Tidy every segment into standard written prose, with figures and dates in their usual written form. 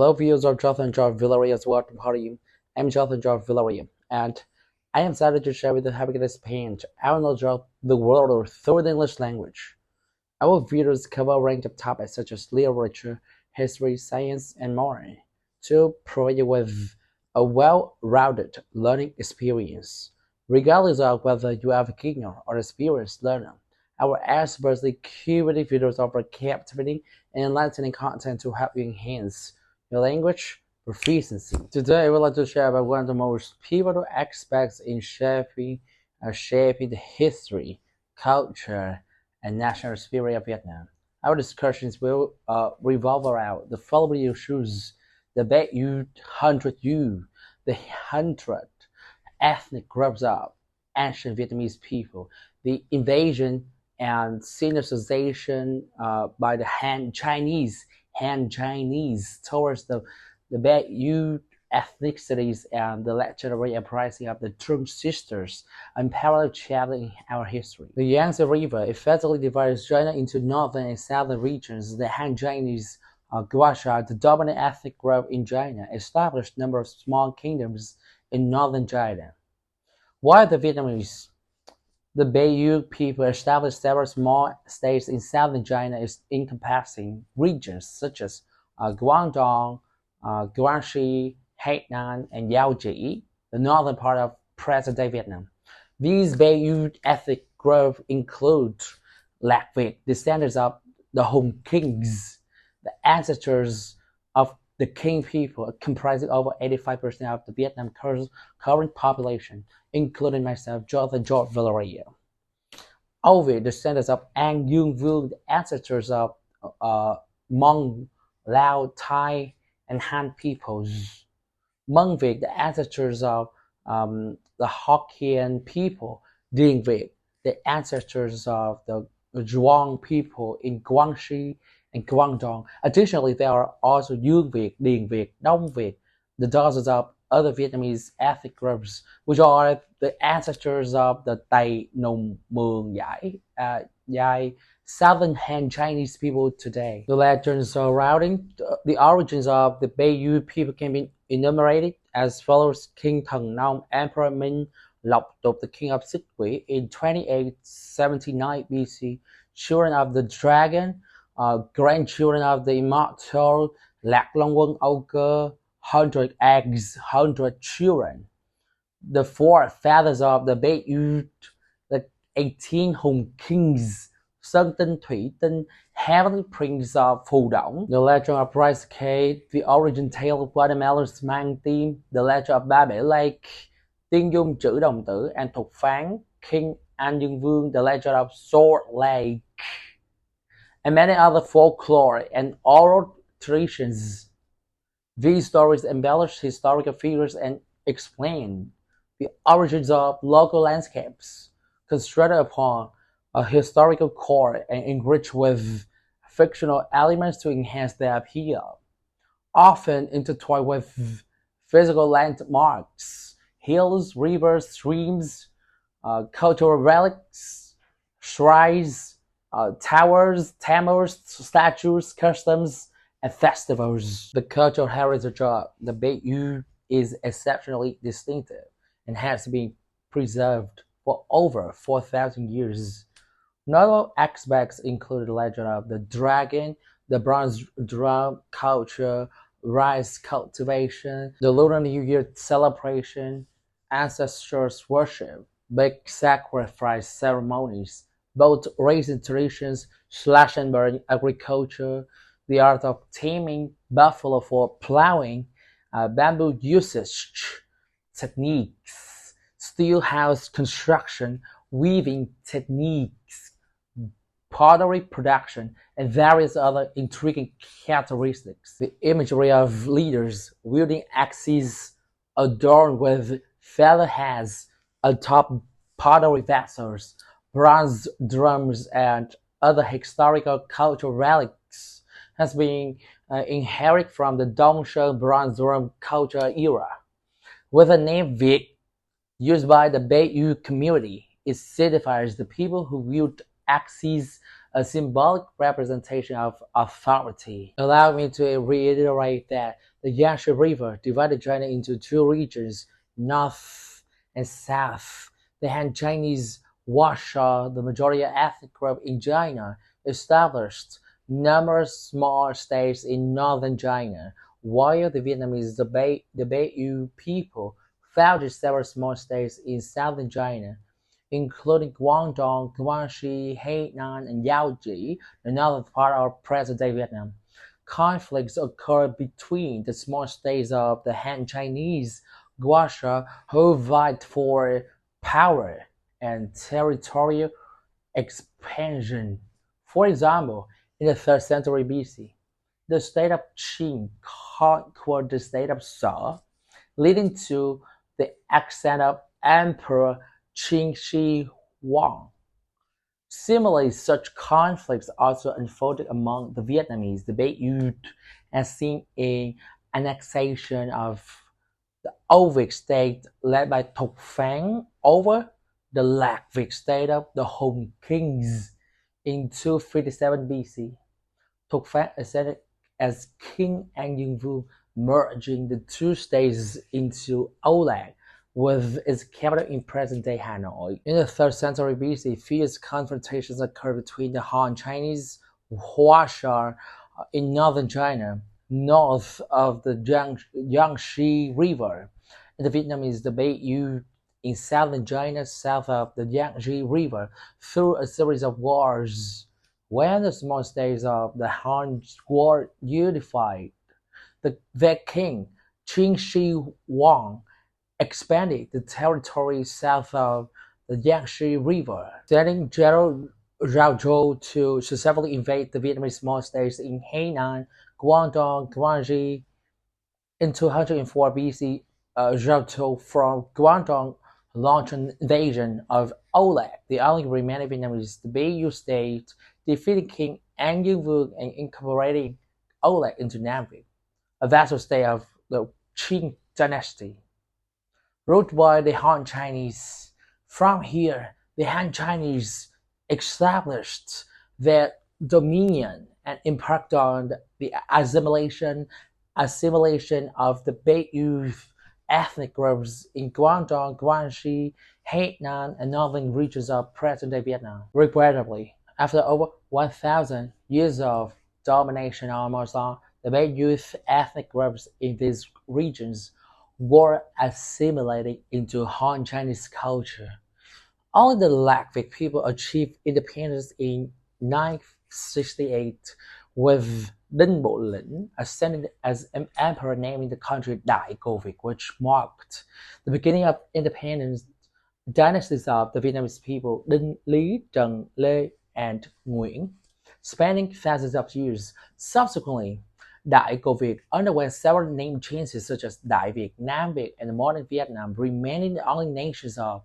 Hello, viewers of Jonathan George Villaria's World Party. I'm Jonathan George Villaria, and I am excited to share with you how we can expand our knowledge of the world through the English language. Our videos cover a range of topics such as literature, history, science, and more to provide you with a well-rounded learning experience. Regardless of whether you are a beginner or experienced learner, our expertly curated videos offer captivating and enlightening content to help you enhance your language proficiency. Today, I would like to share about one of the most pivotal aspects in shaping the history, culture, and national spirit of Vietnam. Our discussions will revolve around the following issues: the Bac Hundred U, the 100 ethnic groups of ancient Vietnamese people, the invasion and Sinoization by the Han Chinese towards the Bac ethnicities, and the legendary uprising of the Trung sisters, unparalleled chapter in our history. The Yangtze River effectively divides China into northern and southern regions. The Han Chinese Guasha, the dominant ethnic group in China, established a number of small kingdoms in northern China. While the Vietnamese, the Bac people, established several small states in southern China encompassing regions such as Guangdong, Guangxi, Hainan, and Yaoji, the northern part of present-day Vietnam. These Bac ethnic groups include Lạc Việt, descendants of the Hùng kings, the ancestors of the King people, comprising over 85% of the Vietnam current population, including myself, Jonathan George Villaria. Ovid, descendants of An Dương Vương, the ancestors of Mông, Lao, Thai, and Han peoples. Mông Việt, the ancestors of the Hokkien people. Dien Việt, the ancestors of the Duong people in Guangxi and Guangdong. Additionally, there are also Dương Việt, Dien Việt, Đông Việt, the dozens of other Vietnamese ethnic groups, which are the ancestors of the Tây Nung Mường Yai, Southern Han Chinese people today. The legends surrounding the origins of the Bac people can be enumerated as follows. King Thần Nông, Emperor Minh Lộc Tục, the king of Xích Quỷ, in 2879 BC, children of the dragon, grandchildren of the immortal Lạc Long Quân Âu Cơ, 100 eggs, 100 children. The forefathers of the Bac, the 18 Hùng kings, Sơn Tinh, Thủy Tinh, heavenly prince of Phù Đổng. The legend of Bryce Cave, the origin tale of Watermelon's Mang Tim, the legend of Ba Bể Lake, Tiên Dung Chữ Đồng Tử, and Thục Phán, King An Dương Vương, the legend of Sword Lake, and many other folklore and oral traditions. These stories embellish historical figures and explain the origins of local landscapes, constructed upon a historical core and enriched with fictional elements to enhance their appeal. Often intertwined with physical landmarks, hills, rivers, streams, cultural relics, shrines, towers, temples, statues, customs, and festivals. The cultural heritage of the Bac is exceptionally distinctive and has been preserved for over 4,000 years. Notable aspects include the legend of the dragon, the bronze drum culture, rice cultivation, the Lunar New Year celebration, ancestors worship, big sacrifice ceremonies, boat racing traditions, slash and burn agriculture, the art of taming buffalo for plowing, bamboo usage techniques, steel house construction, weaving techniques, pottery production, and various other intriguing characteristics. The imagery of leaders wielding axes adorned with feather heads atop pottery vessels, bronze drums, and other historical cultural relics has been inherited from the Dong Sheng bronze drum culture era. With the name Việt used by the Bac community, it signifies the people who wield axes, a symbolic representation of authority. Allow me to reiterate that The Yangtze River divided China into two regions, north and south. The Han Chinese Warsaw, the majority ethnic group in China, established numerous small states in northern China, while the Vietnamese, the Baiyu people, founded several small states in southern China, including Guangdong, Guangxi, Hainan, and Yaoji, the northern part of present-day Vietnam. Conflicts occurred between the small states of the Han Chinese Guasha who vied for power and territorial expansion. For example, in the 3rd century BC, the state of Qin conquered the state of Sa, leading to the accession of Emperor Qin Shi Huang. Similarly, such conflicts also unfolded among the Vietnamese, the Baiyu, as seen in annexation of the Old Vic state led by Thục Phán over the Lạc Vic state of the Hùng Kings in 257 BC. Thục Phán ascended as king An Dương Vương, merging the two states into Âu Lạc, with its capital in present-day Hanoi. In the 3rd century BC, fierce confrontations occurred between the Han Chinese Huasha in northern China, north of the Yangtze River, and the Vietnamese, the Baiyu, in southern China, south of the Yangtze River, through a series of wars. When the small states of the Han were unified, their king, Qin Shi Huang, expanded the territory south of the Yangtze River, sending General Zhao Zhou to successfully invade the Vietnamese small states in Hainan, Guangdong, Guangxi. In 204 BC, Zhao Zhou from Guangdong launched an invasion of Âu Lạc, the only remaining Vietnamese Baiyu state, defeating King An Dương Vương and incorporating Âu Lạc into Nam Vic, a vassal state of the Qing dynasty, ruled by the Han Chinese. From here, the Han Chinese established their dominion and embarked on the assimilation of the Baiyu ethnic groups in Guangdong, Guangxi, Hainan, and northern regions of present-day Vietnam. Regrettably, after over 1,000 years of domination almost all, the Baiyu ethnic groups in these regions were assimilated into Han Chinese culture. Only the Lạc Vic people achieved independence in 968, with Đinh Bộ Lĩnh ascending as an emperor, naming the country Đại Cô Vic, which marked the beginning of independence. Dynasties of the Vietnamese people, Đinh, Lý, Trần, Lê, and Nguyễn, spanning thousands of years. Subsequently, Đại Cô Vic underwent several name changes such as Đại Việt, Nam Vic, and modern Vietnam, remaining the only nations of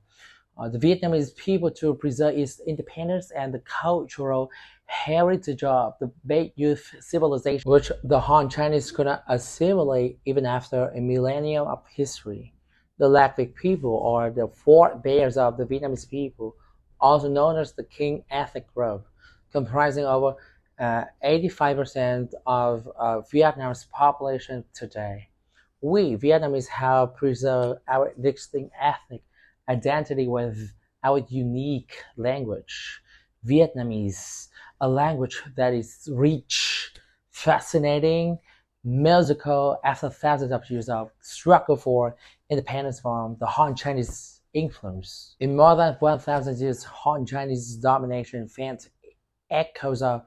the Vietnamese people to preserve its independence and the cultural heritage of the Baiyu civilization, which the Han Chinese could not assimilate even after a millennium of history. The Lạc Vic people, or the forebears of the Vietnamese people, also known as the King ethnic group, comprising over 85% of Vietnam's population today. We Vietnamese have preserved our distinct ethnic identity with our unique language, Vietnamese, a language that is rich, fascinating, musical after thousands of years of struggle for independence from the Han Chinese influence. In more than 1,000 years, Han Chinese domination found echoes of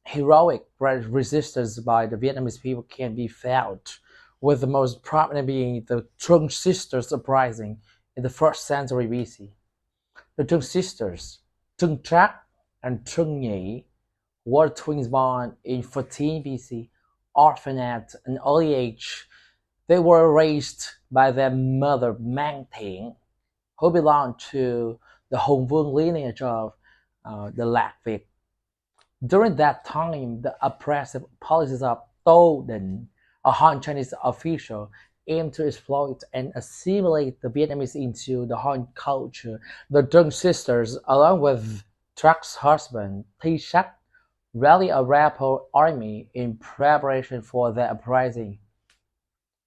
heroic resistance by the Vietnamese people can be felt, with the most prominent being the Trung Sisters uprising in the 1st century BC. The Trung Sisters, Trung Trác and Trung Nhĩ, were twins born in 14 BC, orphaned at an early age. They were raised by their mother Mang Thiện, who belonged to the Hùng Vương lineage of the Lạc Vic. During that time, the oppressive policies of Tô Định, a Han Chinese official, aimed to exploit and assimilate the Vietnamese into the Han culture. The Trung Sisters, along with Trac's husband Thi Sách, rallied a rebel army in preparation for the uprising.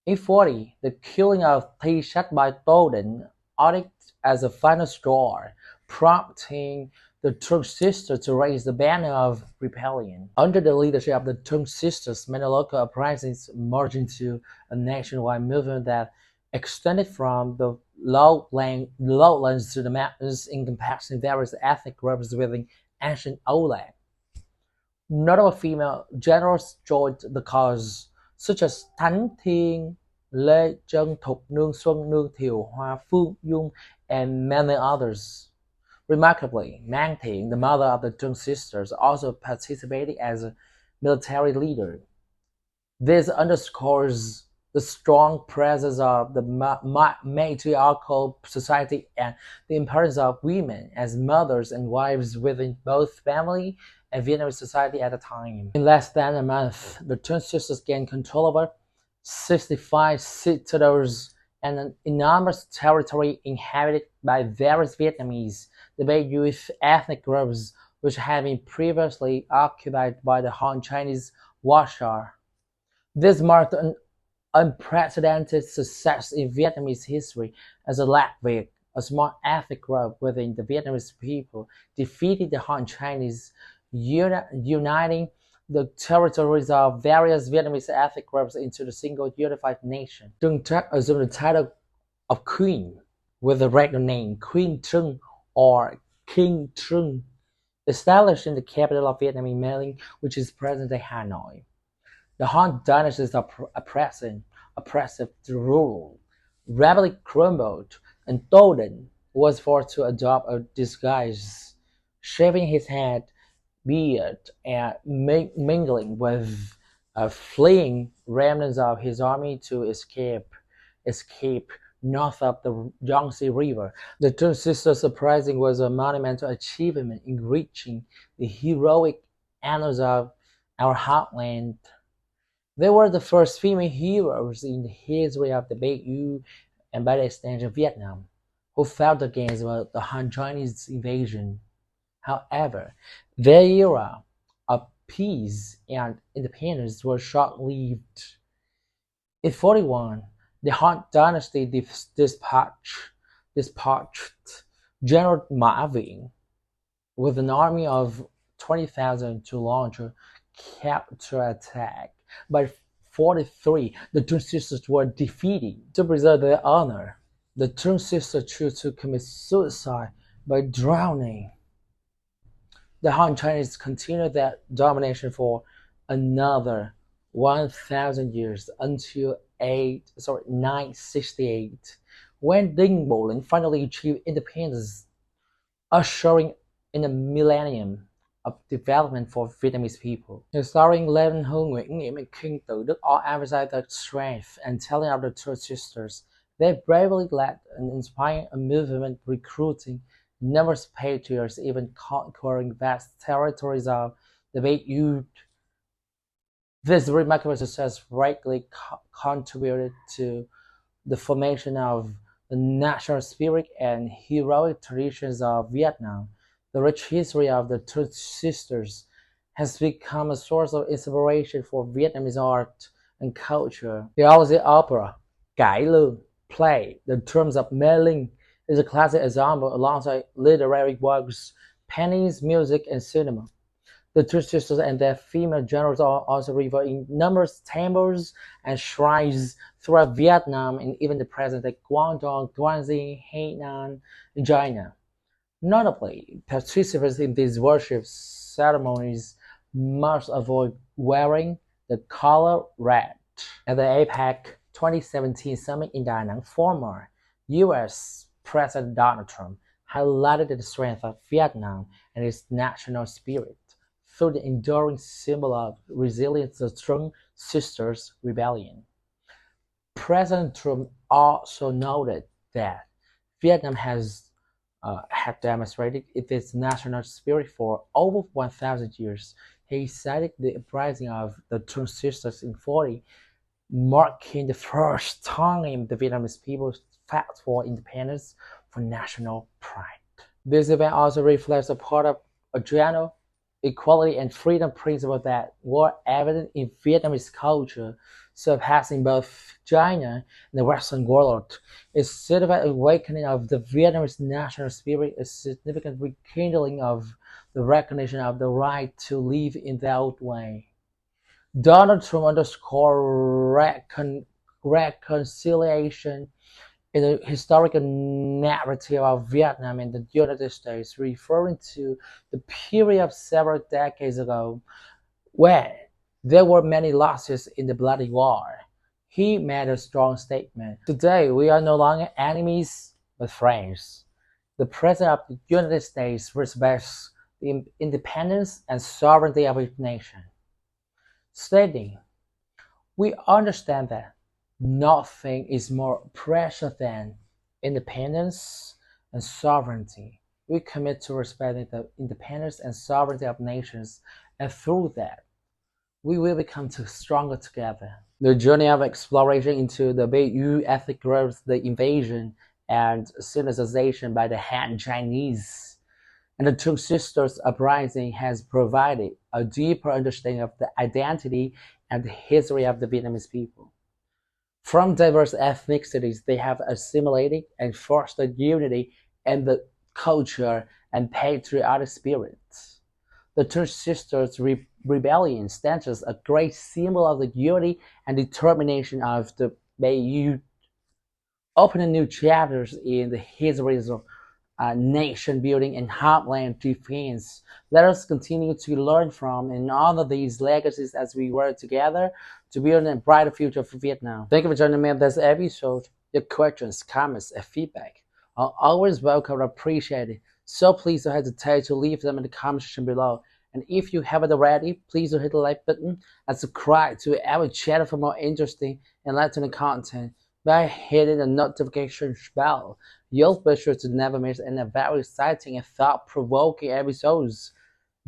In 40, the killing of Taishat by Thoden acted as a final straw, prompting the Tung sisters to raise the banner of rebellion. Under the leadership of the Tung sisters, many local uprisings merged into a nationwide movement that extended from the lowlands to the mountains, encompassing various ethnic groups within ancient Oland. Notable female generals joined the cause, such as Thánh Thiên, Lê Chân Thục Nương Xuân Nương Thiều Hoa Phương Dung, and many others. Remarkably, Mang Thiện, the mother of the Tung sisters, also participated as a military leader. This underscores the strong presence of the matriarchal society and the importance of women as mothers and wives within both family and Vietnamese society at the time. In less than a month, the Tung sisters gained control over 65 citadels and an enormous territory inhabited by various Vietnamese, the Bay youth ethnic groups which had been previously occupied by the Han Chinese Warsaw. This marked an unprecedented success in Vietnamese history as the Lat Viet, a small ethnic group within the Vietnamese people, defeated the Han Chinese, uniting the territories of various Vietnamese ethnic groups into the single unified nation. Trung Trắc assumed the title of Queen with the regular name Queen Trung or King Trung, established in the capital of Vietnamese Mê, which is present-day Hanoi. The Han dynasty's oppressive rule rapidly crumbled, and Thoden was forced to adopt a disguise, shaving his head, beard, and mingling with fleeing remnants of his army to escape north of the Yangtze River. The Tung sisters' uprising was a monumental achievement enriching the heroic annals of our heartland. They were the first female heroes in the history of the Bayou and by the extension Vietnam, who fought against the Han Chinese invasion. However, their era of peace and independence was short-lived. In 41, the Han dynasty dispatched General Ma Vinh with an army of 20,000 to launch a counterattack. By 43, the Tung sisters were defeated. To preserve their honor, the Tung sisters chose to commit suicide by drowning. The Han Chinese continued their domination for another 1,000 years until 968, when Dinh Bộ Lĩnh finally achieved independence, ushering in a millennium of development for Vietnamese people. Starring Lê Văn Hương, Nguyễn Nghĩa, and King Tự Đức all emphasize the strength and talent of the Tung sisters. They bravely led and inspired a movement recruiting numerous patriots, even conquering vast territories of the Bayou. This remarkable success greatly contributed to the formation of the national spirit and heroic traditions of Vietnam. The rich history of the Tung sisters has become a source of inspiration for Vietnamese art and culture. The Aussie opera, Cải Lương, play The Drums of Mê Linh, is a classic example alongside literary works, paintings, music, and cinema. The Tung sisters and their female generals are also revered in numerous temples and shrines throughout Vietnam and even the present-day Guangdong, Guangxi, Hainan, and China. Notably, participants in these worship ceremonies must avoid wearing the color red. At the APEC 2017 summit in Da Nang, former U.S. President Donald Trump highlighted the strength of Vietnam and its national spirit through the enduring symbol of resilience, the Tung sisters' rebellion. President Trump also noted that Vietnam had demonstrated its national spirit for over 1,000 years. He cited the uprising of the Tung sisters in 40, marking the first time the Vietnamese people fought for independence, for national pride. This event also reflects a part of a general equality and freedom principles that were evident in Vietnamese culture, surpassing both China and the Western world. A certified awakening of the Vietnamese national spirit, a significant rekindling of the recognition of the right to live in their own way. Donald Trump underscored reconciliation in the historical narrative of Vietnam and the United States, referring to the period of several decades ago where there were many losses in the bloody war. He made a strong statement. Today, we are no longer enemies, but friends. The President of the United States respects the independence and sovereignty of each nation, stating, we understand that nothing is more precious than independence and sovereignty. We commit to respecting the independence and sovereignty of nations, and through that, we will become stronger together. The journey of exploration into the Beiyou ethnic groups, the invasion and Sinicization by the Han Chinese, and the Two Sisters Uprising has provided a deeper understanding of the identity and the history of the Vietnamese people. From diverse ethnicities, they have assimilated and fostered unity in the culture and patriotic spirit. The Two Sisters Rebellion stands as a great symbol of the unity and determination of the Beiyou, opening new chapters in the histories of nation building and homeland defense. Let us continue to learn from and honor these legacies as we work together to build a brighter future for Vietnam. Thank you for joining me on this episode. Your questions, comments, and feedback are always welcome and appreciated. So please don't hesitate to leave them in the comment section below. And if you haven't already, please do hit the like button and subscribe to our channel for more interesting and enlightening content by hitting the notification bell. You'll be sure to never miss any very exciting and thought-provoking episodes.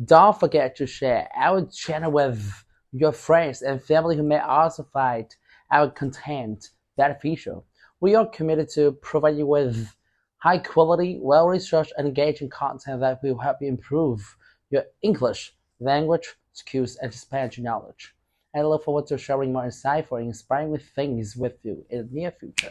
Don't forget to share our channel with your friends and family who may also find our content beneficial. We are committed to provide you with high-quality, well-researched, and engaging content that will help you improve your English language skills and Spanish knowledge. And I look forward to sharing more insightful and inspiring things with you in the near future.